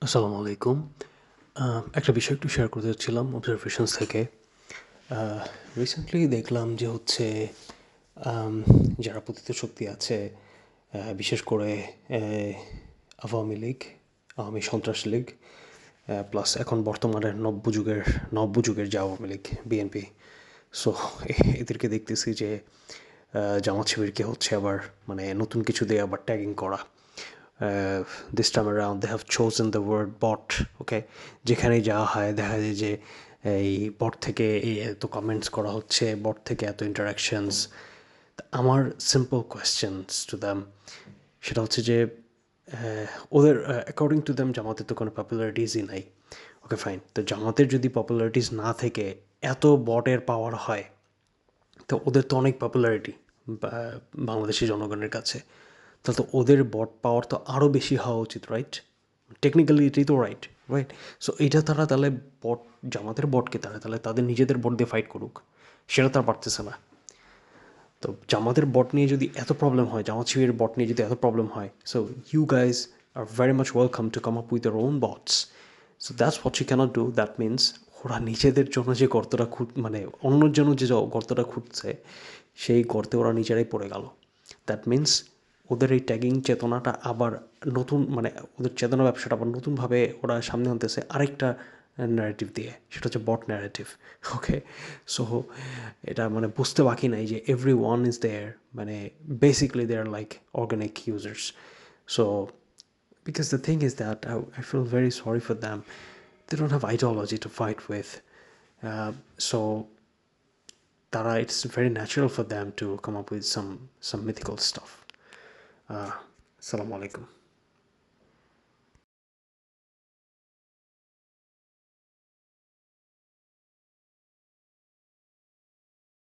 আসসালামু আলাইকুম। একটা বিষয় একটু শেয়ার করতে চাচ্ছিলাম অবজারভেশনস থেকে। রিসেন্টলি দেখলাম যে হচ্ছে আম যারা পতিত শক্তি আছে, বিশেষ করে আওয়ামী লীগ, আওয়ামী সন্ত্রাস লীগ, প্লাস এখন বর্তমানে নব্য যুগের যে আওয়ামী লীগ, বিএনপি। সো এদেরকে দেখতেছি যে জামাত শিবিরকে হচ্ছে আবার মানে নতুন কিছু দিয়ে আবার ট্যাগিং করা। This time around they have chosen the word bot. ওকে, যেখানেই যাওয়া হয় দেখা যায় যে এই বট থেকে এই এত কমেন্টস করা হচ্ছে, বট থেকে এত ইন্টারাকশনস। আমার সিম্পল কোয়েশ্চেন্স টু দ্যাম সেটা হচ্ছে যে ওদের অ্যাকর্ডিং টু দ্যাম জামাতের তো কোনো পপুলারিটিসই নাই। ওকে ফাইন, তো জামাতের যদি পপুলারিটিস না থেকে এত বটের পাওয়ার হয়, তো ওদের তো অনেক পপুলারিটি বাংলাদেশি জনগণের কাছে। তাহলে তো ওদের বট পাওয়ার তো আরও বেশি হওয়া উচিত, রাইট? টেকনিক্যালি এটাই তো রাইট, রাইট? সো এইটা তারা তাহলে বট, জামাতের বটকে তাহলে তাদের নিজেদের বট দিয়ে ফাইট করুক, সেটা তারা পারতেছে না। তো জামাতের বট নিয়ে যদি এত প্রবলেম হয়, জামাত শিবিরের বট নিয়ে যদি এত প্রবলেম হয়, so you guys are very much welcome to come up with your own bots. So that's what you can't do. That means ওরা নিজেদের জন্য যে গর্তটা মানে অন্যর জন্য যে গর্তটা খুঁড়ছে, সেই গর্তে ওরা নিজেরাই পড়ে গেল। দ্যাট মিনস ওদের এই ট্যাগিং চেতনাটা আবার নতুন, মানে ওদের চেতনা ব্যবসাটা আবার নতুনভাবে ওরা সামনে আনতেছে আরেকটা ন্যারেটিভ দিয়ে, সেটা হচ্ছে বট ন্যারেটিভ। ওকে, সো এটা মানে বুঝতে বাকি নাই যে এভরি ওয়ান ইজ দেয়ার, মানে basically they are like organic users. So because the thing is that I feel very sorry for them. They don't have ideology to fight with. So Tara, it's very natural for them to come up with some mythical stuff. Assalamu alaikum.